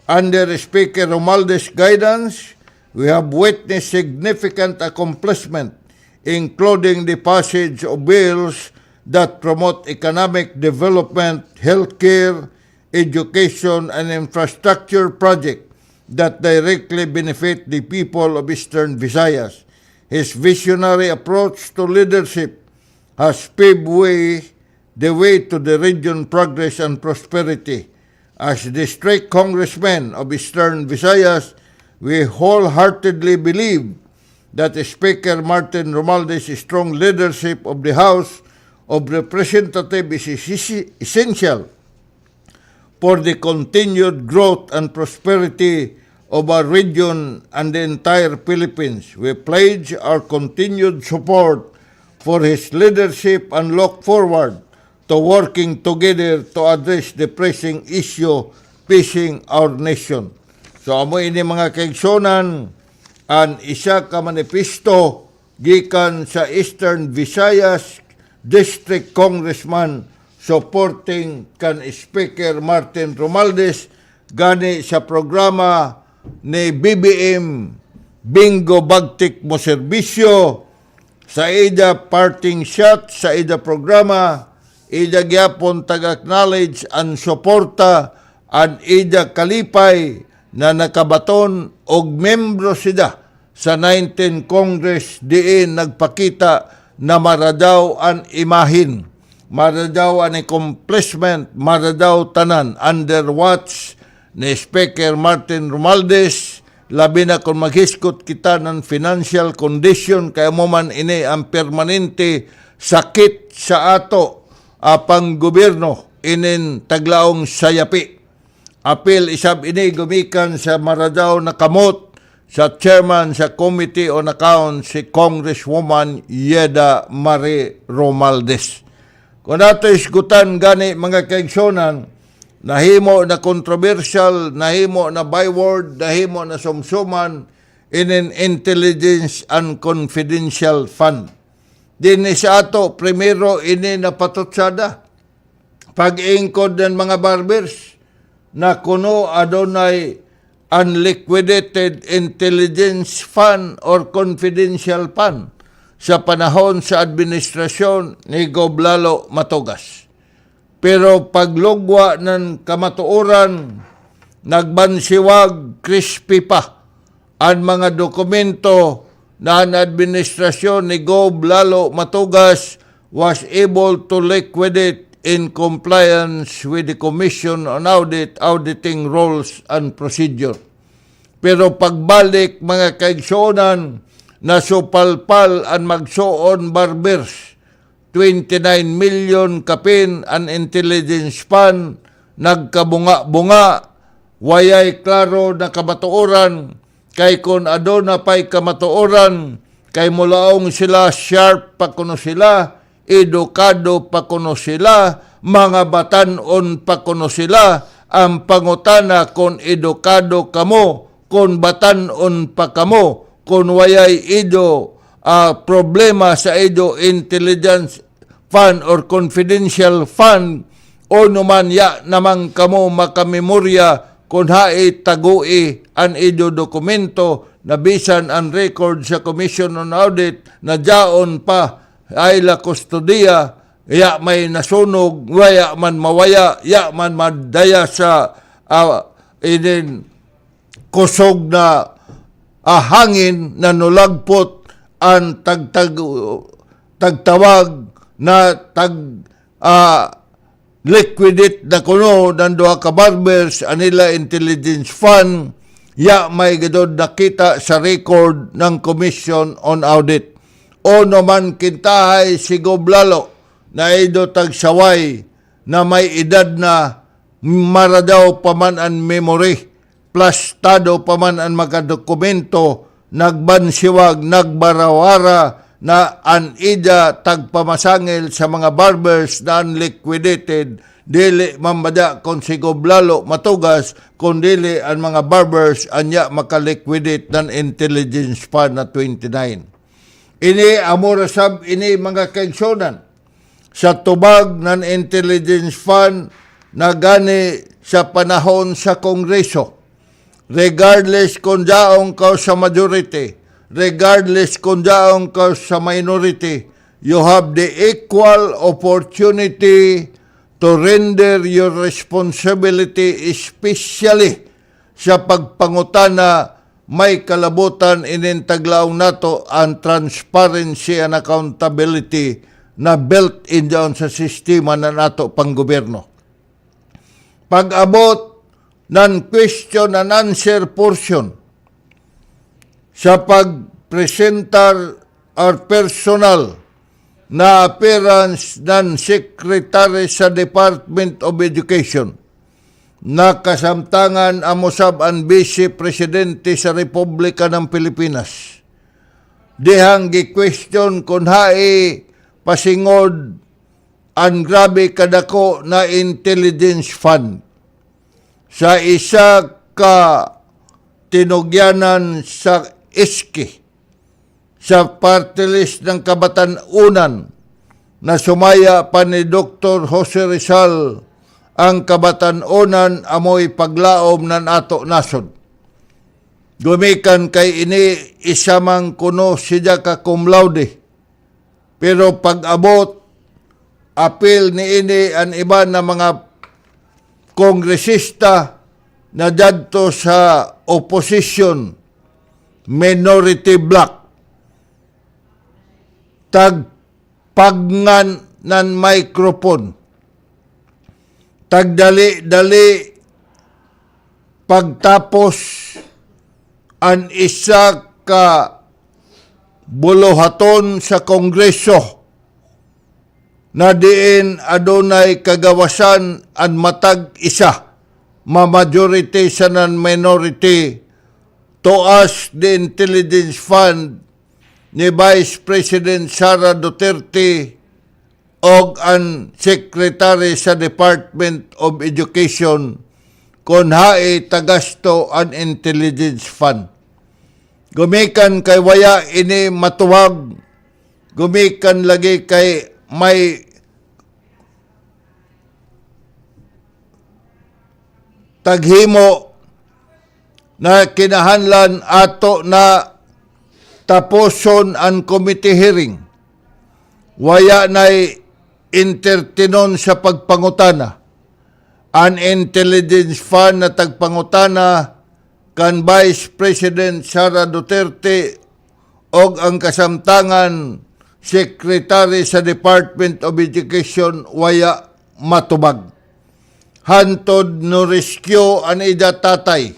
F: Under Speaker Romualdez's guidance, we have witnessed significant accomplishment, including the passage of bills that promote economic development, healthcare, education, and infrastructure projects that directly benefit the people of Eastern Visayas. His visionary approach to leadership has paved the way to the region progress and prosperity. As District Congressmen of Eastern Visayas, we wholeheartedly believe that Speaker Martin Romualdez's strong leadership of the House of Representatives is essential for the continued growth and prosperity of our region and the entire Philippines. We pledge our continued support for his leadership and look forward to working together to address the pressing issue facing our nation. So amo ini mga kaigsonan, ang isa ka manifesto gikan sa Eastern Visayas District Congressman supporting kan Speaker Martin Romualdez gani sa programa ni BBM Bingo Bagtik mo serbisyo sa ida parting shot sa ida programa, ida gyapon tag-acknowledge ang suporta ang ida kalipay na nakabaton og membro sida sa 19 Congress diin nagpakita na maradaw ang imahin, maradaw ang accomplishment, maradaw tanan under watch ni Speaker Martin Romualdez, labi na kung maghiskot kita ng financial condition, kaya mo man ini ang permanente sakit sa ato apang gobyerno inin taglaong sayapi. Apil isab ini gumikan sa Maradaw na kamot sa chairman sa Committee on Accounts si Congresswoman Yeda Marie Romaldes. Kung nato isgutan gani mga kaigsonan, nahimo na controversial, nahimo na byword, nahimo na sumsuman in an intelligence and confidential fund. Din sa ato, primero ini napatutsada. Pag-ingkod ng mga barbers na kuno adonay unliquidated intelligence fund or confidential fund sa panahon sa administrasyon ni Goblalo Matugas. Pero paglugwa ng kamatuoran, nagbansiwag crispy pa ang mga dokumento na ang administrasyon ni Goblalo Matugas was able to liquidate in compliance with the Commission on Auditing Rules and Procedure. Pero pagbalik mga kaigsonan, nasupalpal ang magsuon barbers, 29 million kapin ang intelligence fund, nagkabunga-bunga, wayay klaro na kamatuoran, kay kung adona pa'y kamatuoran, kay mulaong sila sharp pa kuno sila, edukado pa kuno sila, mga batanon pa kuno sila, ang pangutana kung edukado kamo, kung batanon pa kamo, kung wayay ido problema sa ido intelligence fund or confidential fund, o naman ya namang kamo makamemorya kung hai tagui ang ido dokumento na bisan ang record sa Commission on Audit na jaon pa ay la kustodiya, ya may nasunog, waya man mawaya, ya man madaya sa inin kusog na hangin na nulagpot ang tagtawag na liquidate na kuno ng duha ka barbers anila intelligence fund, ya may gadod nakita sa record ng Commission on Audit. O naman kintahay si Goblalo na ido tagsaway na may edad na maradaw paman ang memory, plastado paman ang mga dokumento, nagbansiwag, nagbarawara na an ida tagpamasangil sa mga barbers na unliquidated, dili mamada kung si Goblalo Matugas, kung dili ang mga barbers anya makaliquidate ng intelligence fund na 29. Ini amorasab ini mga kaigsonan sa tubag ng intelligence fund na gani sa panahon sa Kongreso. Regardless kung daong ka sa majority, regardless kung daong ka sa minority, you have the equal opportunity to render your responsibility, especially sa pagpangutana may kalabutan inintaglaong nato ang transparency and accountability na built-in doon sa sistema na nato panggobyerno. Pag-abot ng question and answer portion sa pagpresentar or personal na appearance ng Secretary sa Department of Education, nakasamtangan amosab ang Vice Presidente sa Republika ng Pilipinas. Dihang gi-question kung hai pasingod ang grabe kadako na intelligence fund sa isa ka tinugyanan sa iski sa party list ng Kabatanunan na sumaya pa ni Dr. Jose Rizal ang Kabatanunan amoy paglaom ng ato nasod. Gumikan kay ini isamang kuno siya ka cum laude. Pero pag-abot, apil ni ini ang iba na mga kongresista na dadto sa opposition, minority bloc, tagpagngan ng microphone, tagdali-dali pagtapos ang isa ka buluhaton sa Kongreso na diin adunay kagawasan ang matag isa ma-majority sa non-minority to ask the intelligence fund ni Vice President Sara Duterte og ang Secretary sa Department of Education kung hae tagasto ang intelligence fund. Gumikan kay waya ini matuwag, gumikan lagi kay may taghimo na kinahanglan ato na taposon ang committee hearing. Waya na'y entertainon sa pagpangutana. An intelligence fund na tagpangutana kan Vice President Sara Duterte og ang kasamtangan Secretary sa Department of Education waya matubag. Hantod no rescue an ida tatay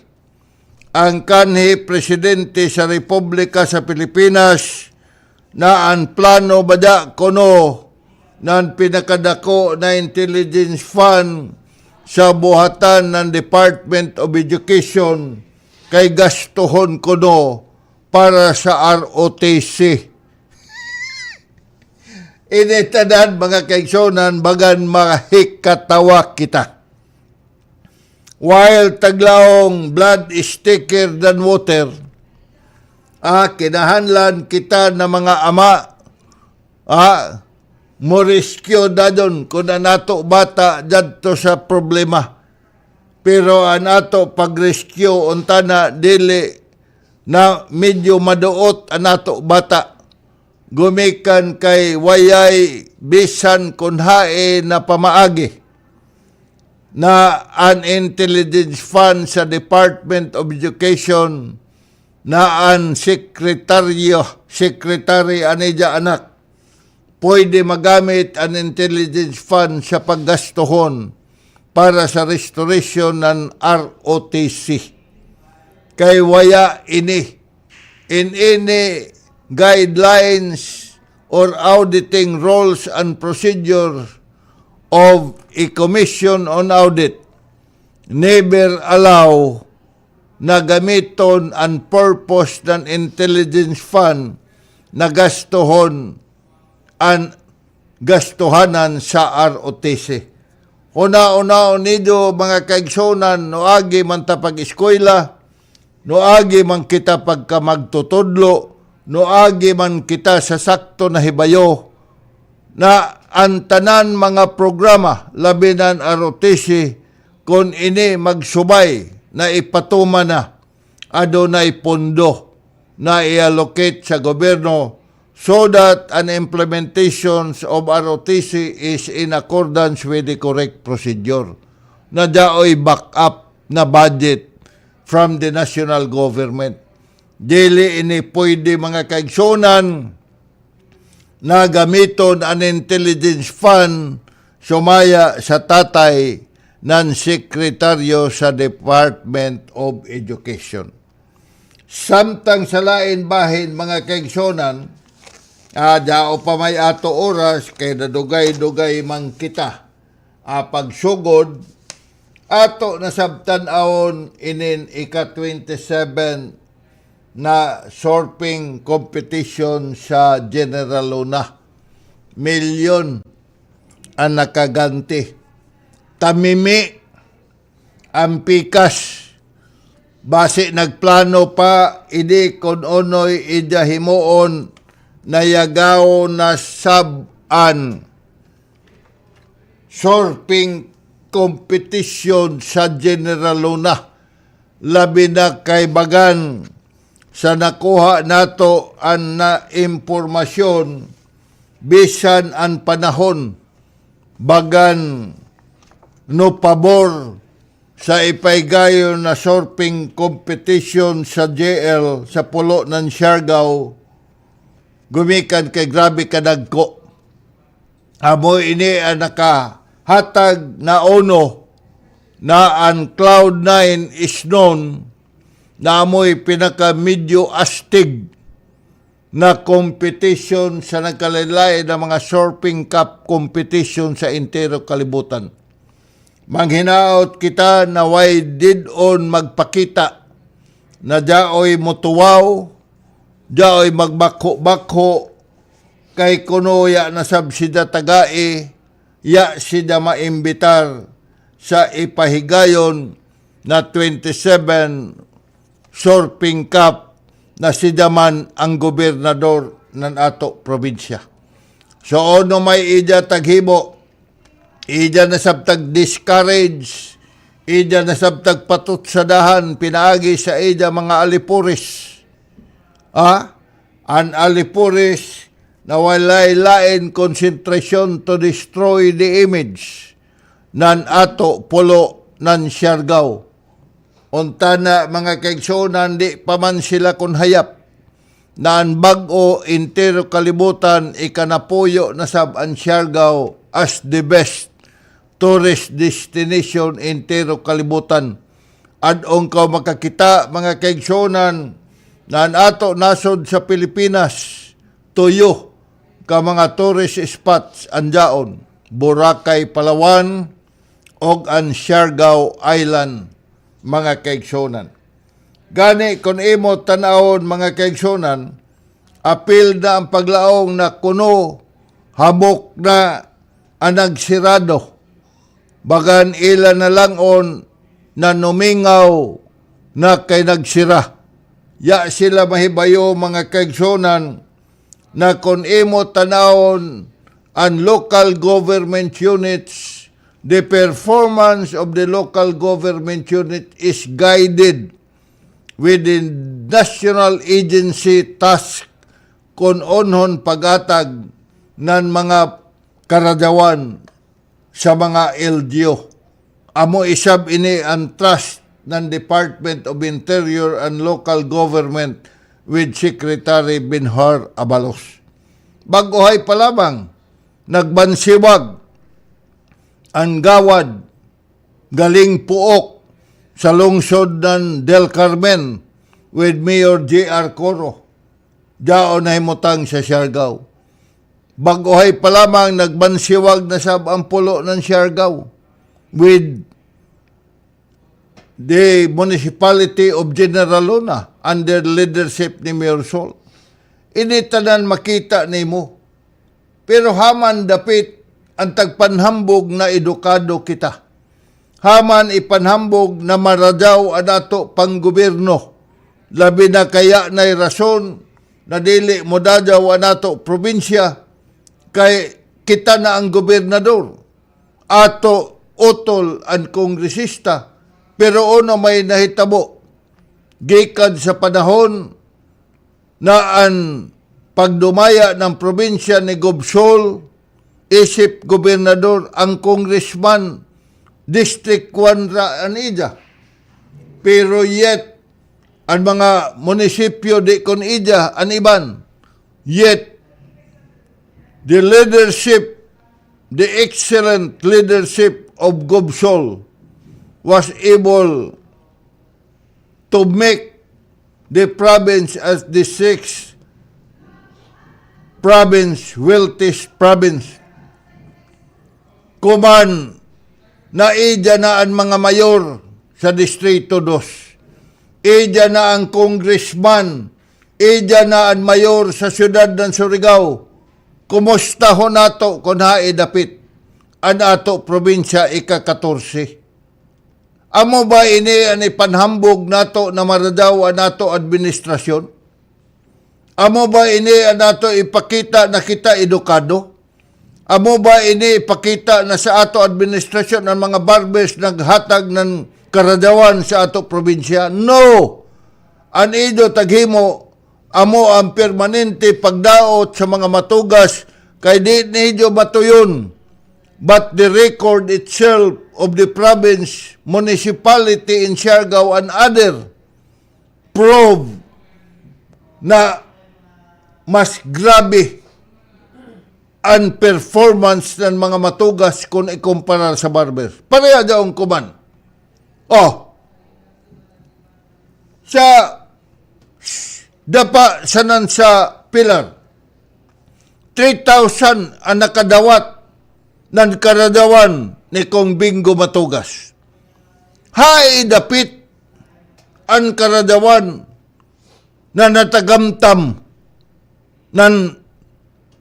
F: ang kanhi Presidente sa Republika sa Pilipinas na ang plano bada kono ng pinakadako na intelligence fund sa buhatan ng Department of Education kay gastuhon kono para sa ROTC. Initanan mga kaigsonan bagan mahikatawa kita. While taglaong blood is thicker than water, kinahanglan kita na mga ama, moriskyo dadon kung nato bata dadto sa problema. Pero ang ato pag-rescue unta na dili na medyo maduot ang ato bata. Gumikan kay wayay bisan kun hae na pamaagi na an intelligence fund sa Department of Education na an secretary anidya anak pwede magamit an intelligence fund sa paggastuhon para sa restoration ng ROTC. Kay waya ini in any guidelines or auditing rules and procedures of a commission on audit never allow na gamiton ang purpose ng intelligence fund na gastuhon ang gastuhanan sa ROTC. Una-una nido mga kaigsonan, no agi man ta pag-eskwela, no agi man kita pagka magtutudlo, no agi man kita sa sakto na hibayo, na ang tanan mga programa, labi ng ROTC, kung ini magsubay na ipatuma na, adunay pondo na i-allocate sa gobyerno so that an implementations of ROTC is in accordance with the correct procedure. Na daoy backup na budget from the national government. Dili ini pwede mga kaigsonan na gamiton an intelligence fund sumaya sa tatay ng sekretaryo sa Department of Education. Samtang sa lain bahin mga kaigsonan, dao pa may ato oras kay nadugay-dugay man kita pagsugod ato nasabtan-awon inin ika-27 na surfing competition sa General Luna. Milyon ang nakaganti. Tamimi ang pikas. Base nagplano pa, idi kon onoy idahimuon na yagaw na sab-an surfing competition sa General Luna. Labi na kay bagan sa nakuha nato ang na impormasyon bisan ang panahon bagan no pabor sa ipaygayo na surfing competition sa JL sa pulo ng Siargao gumikan kay grabe kadagko. Amo ini ang nakahatag na ono na ang Cloud9 is known na amoy pinaka-medyo astig na competition sa nagkalaylay na mga surfing cup competition sa entero kalibutan. Manghinaot kita na way did-on magpakita na daoy mutuwaw, daoy magbako-bako, kay kuno ya nasab sida tagai, ya sida maimbitar sa ipahigayon na 27 Surfing Cup na sida man ang gobernador ng ato probinsya. So ono may ija taghimo, ija na sabtag discourage, ija na sabtag patutsadahan, pinaagi sa ija mga alipuris. An alipuris na walay lain concentration to destroy the image nan ato pulo nan Siargao. Unta na mga kaigsunan, di pa man sila kun hayap na ang bag-o entero kalibutan ikanapuyo na sab ang Siargao as the best tourist destination entero kalibutan. Adong ka makakita mga kaigsunan na ang ato nasod sa Pilipinas tuyo ka mga tourist spots andaon, Boracay, Palawan og ang Siargao Island mga kaigsunan. Gani kung imo tanawon mga kaigsunan, apil na ang paglaong na kuno habok na ang nagsirado. Bagan ila na langon na numingaw na kay nagsira. Ya sila mahibayo mga kaigsunan na kung imo tanawon ang local government units, the performance of the local government unit is guided within national agency task kung onhon pagatag ng mga karadawan sa mga LGU. Amo isab ini ang trust ng Department of Interior and Local Government with Secretary Binhar Abalos. Baguhay pa lamang, nagbansiwag ang gawad galing Puok sa lungsod ng Del Carmen with Mayor J.R. Coro. Daon na himutang sa Siargao. Baguhay pa lamang nagbansiwag na sab ang pulo ng Siargao with the municipality of General Luna under leadership ni Mayor Sol. Ini tanan makita nimo. Pero haman dapit ang tagpanhambog na edukado kita. Haman ipanhambog na maradaw ang ato panggobyerno. Labi na kaya na'y rason na dili mo dadaw ang ato probinsya kay kita na ang gobernador. Ato utol ang kongresista. Pero ono may nahitabo. Gikan sa panahon na ang pagdumaya ng probinsya ni Gobsol, isip gobernador ang congressman District 1 ra anija. Pero yet ang mga munisipyo di kon ija an iban. Yet the leadership, the excellent leadership of Gobsol was able to make the province as the sixth province, wealthiest province. Kuman na ija na ang mga mayor sa Distrito 2. Ija na ang congressman. Ija na ang mayor sa siyudad ng Surigao. Kumusta ho nato kung haidapit ang ato probinsya ika-14? Amo ba ini ang ipanhambog nato na maradaw ang ato administrasyon? Amo ba ini ang nato ipakita na kita edukado? Amo ba ini ipakita na sa ato administrasyon ang mga barbers naghatag ng karadawan sa ato probinsya? No! An ido taghimo, amo ang permanente pagdaot sa mga matugas kay di nido matuyon. But the record itself of the province, municipality in Siargao and other prove na mas grabe ang performance ng mga matugas kung ikumpara sa barber. Pareha daw kuman. Sa dapa sanan sa pilar, 3,000 ang nakadawat ng karadawan ni Kong Bingo Matugas. Hay dapit ang karadawan na natagamtam ng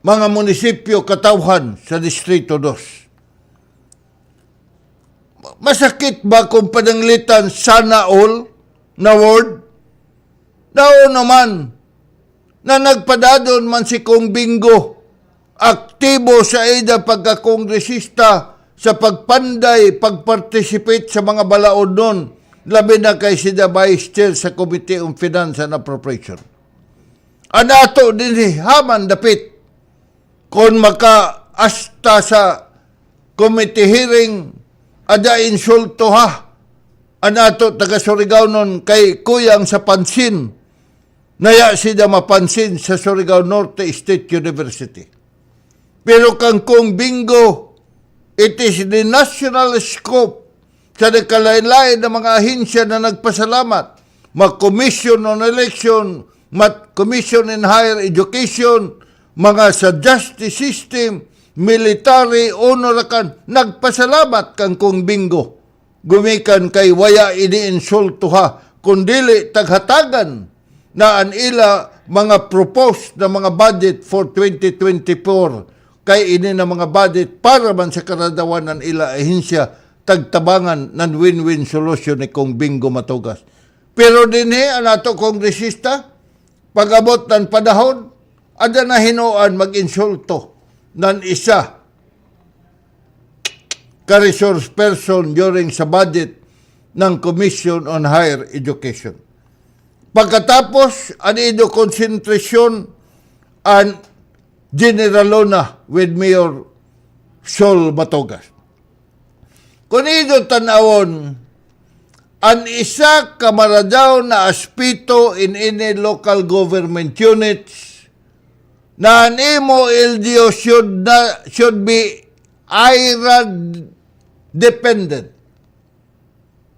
F: mga munisipyo katawhan sa Distrito 2. Masakit ba kung pananglitan sana all na word? Daon naman na nagpadadon man si Kong Bingo, aktibo sa ida pagkakongresista sa pagpanday, pagparticipate sa mga balaod nun, labi na kay sida Vice Chair sa Committee on Finance and Appropriation. Anato din haman dapit kung maka-asta sa committee hearing, ada insulto ha. Anato taga Surigao nun kay kuyang sa pansin, naya sida mapansin sa Surigao Norte State University. Pero kang Kong Bingo, it is the national scope sa nakalain-lain na mga ahensya na nagpasalamat, mag-commission on election, mag-commission in higher education, mga sa justice system, military, honorakan, nagpasalamat kang Kong Bingo. Gumikan kay waya ini-insulto ha, kundili taghatagan na an ila mga proposed na mga budget for 2024 kay ini na mga budget para man sa karadawan ng ila ahensya tagtabangan ng win-win solution ni Kong Bingo Matugas. Pero dinhi ang ato kongresista, pag-abot ng panahon, ada na hinuan mag-insulto ng isa ka-resource person during sa budget ng Commission on Higher Education. Pagkatapos, anido konsentrasyon ang General Luna with Mayor Sol Matugas. Kung ito tanawon, ang isa kamaradaw na aspito in any local government units na ang imo LGO should be IRA dependent.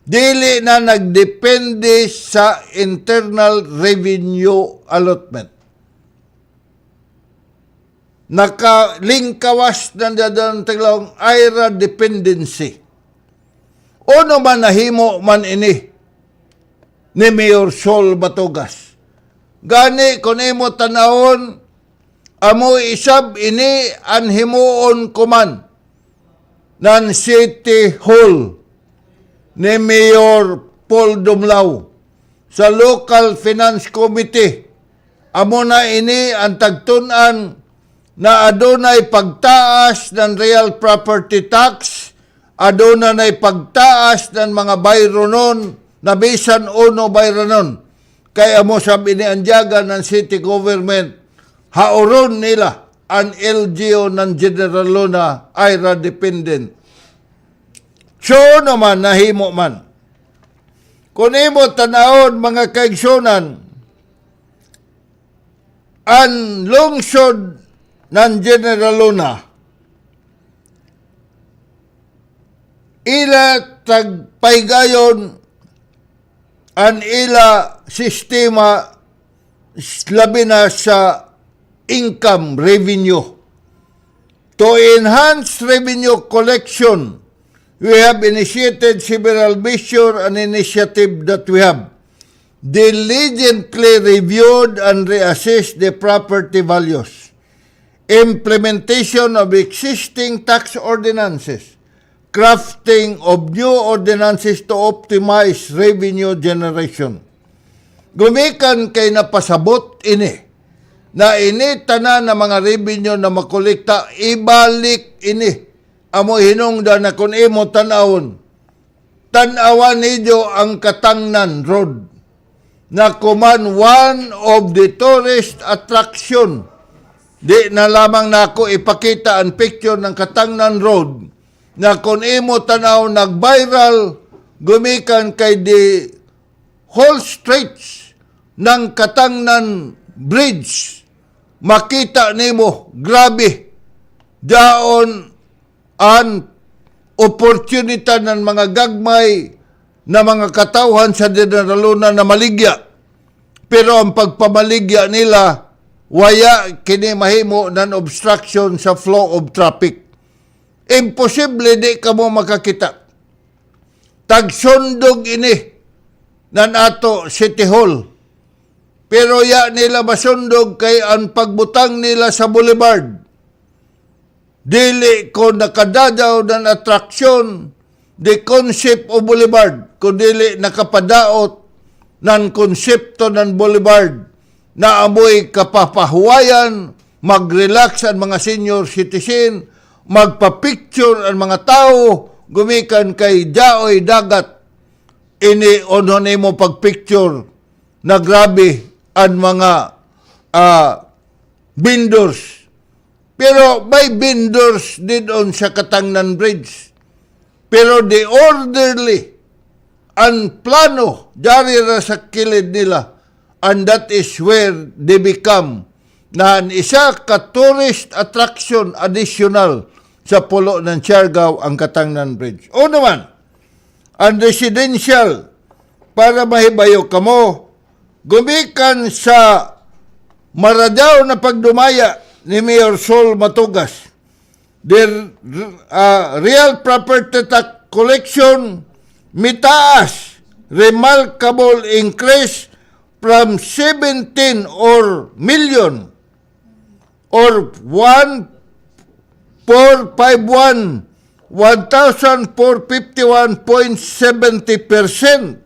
F: Dili na nagdepende sa internal revenue allotment. Nakalingkawas na dadang taglawang IRA dependency. O naman nahimo man ini ni Mayor Sol Matugas. Gani kung imo tanawon, amo isab ini ang himuon kuman ng City Hall ni Mayor Paul Dumlao sa Local Finance Committee. Amo na ini ang tagtunan na adunay pagtaas ng real property tax, adunay pagtaas ng mga bayro nun, na bisan uno bayro nun. Kaya mo sabi ni Anjaga ng city government, hauron nila ang LGO ng General Luna IRA dependent. So naman, nahimo man. Kung imo tanahon mga kaigsunan, ang lungsod ng General Luna, ila tagpaygayon ang ila sistema labi na sa income revenue. To enhance revenue collection, we have initiated several measures and initiatives that we have diligently reviewed and reassessed the property values, implementation of existing tax ordinances, crafting of new ordinances to optimize revenue generation. Gumikan kay napasabot ini, na ini tanan na mga revenue na makolekta, ibalik ini. Amo hinungdan na kung imo tanawon, tanawan ninyo ang Katangnan Road, na kuman one of the tourist attraction. Di na lamang na ako ipakita ang picture ng Katangnan Road, na kung imo tanaw nag-viral, gumikan kay the whole streets ng Katangnan Bridge, makita nimo, grabe, daon ang oportunita ng mga gagmay na mga katawhan sa General Luna na maligya. Pero ang pagpamaligya nila, waya kini mahimo ng obstruction sa flow of traffic. Imposible di ka mo makakita. Tagsundog ini nan ato City Hall. Pero ya nila masundog kay ang pagbutang nila sa boulevard. Dili ko nakadadaw ng atraksyon the concept of boulevard, kundi nakapadaot ng konsepto ng boulevard na amoy kapapahuwayan, mag-relax ang mga senior citizen, magpa-picture ang mga tao, gumikan kay daoy dagat, ini onoy mo pag-picture na grabe ang mga vendors. Pero may vendors din on sa Katangnan Bridge. Pero the orderly ang plano jari ra sa kilid nila, and that is where they become na isa ka tourist attraction additional sa pulo ng Siargao ang Katangnan Bridge. O naman, ang residential, para mahibayo kamo, gumikan sa maradaw na pagdumaya ni Mayor Sol Matugas. The real property tax collection mitaas, remarkable increase from 17 or million or 1,451.70%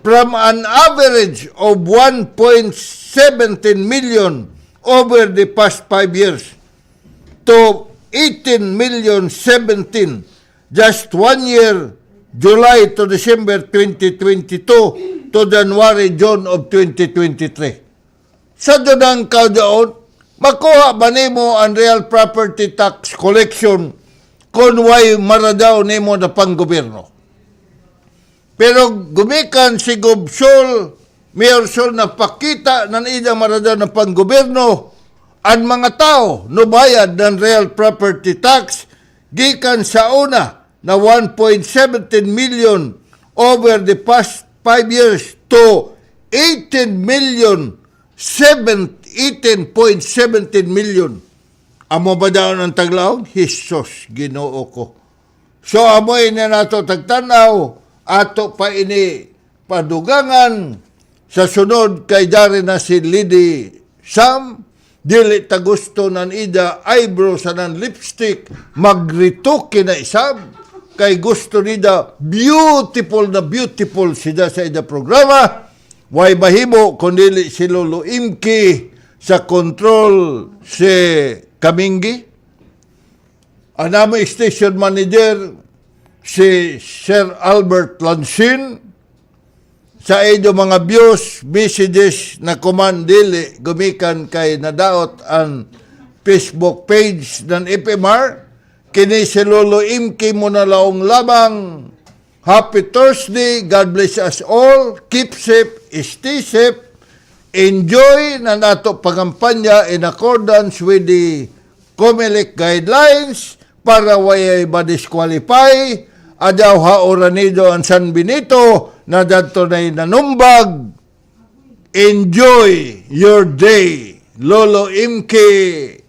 F: from an average of 1.17 million over the past 5 years to 18,017,000 just 1 year, July to December 2022 to January, June of 2023. Sa dunang kaudaon, makuha ba nimo ang real property tax collection kung way maradaw nimo na panggobyerno? Pero gumikan si Gobsol, Mayor Sol, na pakita ng ida maradaw na panggobyerno, ang mga tao nubayad ng real property tax gikan sa una na 1.17 million over the past 5 years to 18.17 million. Amo ba daw ng taglaw? Hisos, Ginoo ko. So amoy na nato tagtanaw, ato pa ini padugangan sa sunod kay jari na si Lady Sam. Dili ta gusto nan ida eyebrow sa nan lipstick, magrituki na isab, kay gusto nida beautiful na beautiful sida sa ida programa. Way bahimo kundi si Lolo Imki sa control si Kamingi. Anamo station manager si Sir Albert Lansin. Sa edo mga views, messages na kumandili, gumikan kay nadaot ang Facebook page ng FMR. Kini si Lolo Imki mo na laong lamang. Happy Thursday, God bless us all. Keep safe, stay safe. Enjoy na nato pangampanya in accordance with the COMELEC guidelines para way ma-disqualify. Adaw haoranido ang San Benito na dato na'y nanumbag. Enjoy your day. Lolo Imki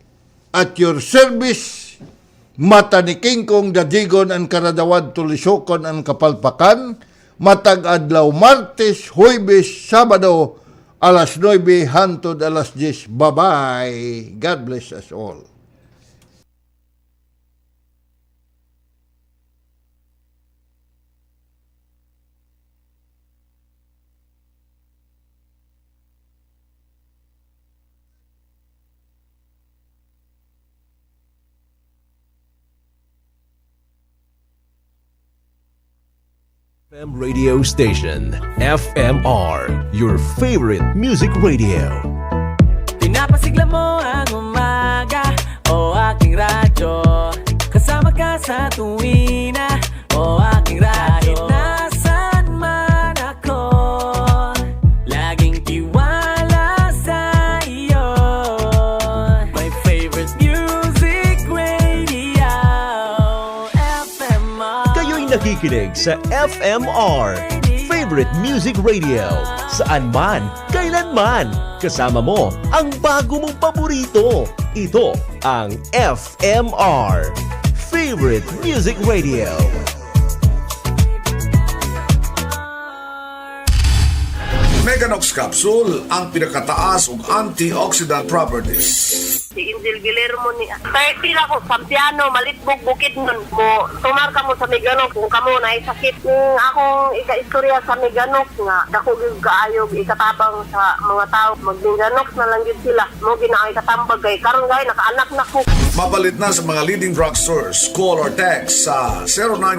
F: at your service. Mata ni Kingkong dadigon ang karadawad tulisokon ang kapalpakan. Matag adlaw Martes, Huwebes, Sabado, alas 9 hantod alas 10. Bye-bye. God bless us all.
D: FM radio station, FMR, your favorite music radio.
E: Pinapasigla mo ang umaga o aking radyo. Kasama ka sa tuwina o aking radyo. Kahit nasan man ako, laging tiwala sa iyo. My favorite music radio, FMR.
D: Kayo'y nakikinig sa FMR, favorite music radio. Saan man, kailanman, kasama mo ang bago mong paborito. Ito ang FMR, favorite favorite music radio.
A: Meganox Capsule, ang pinakataas ug antioxidant properties.
G: Si Angel Guillermo ni 30 na ko, Sampiano, Malitbog, Bukid nun mo. Tumar ka mo sa Miganok, kung kamo na sakit. Kung akong ika-istorya sa Miganok nga, dako gyud kaayog ikatabang sa mga tao. Mag-Miganok na lang gyud sila. Mo ginaay katambag kay karon gay nakaanak na ko.
A: Mapalit na sa mga leading drugstores. Call or text sa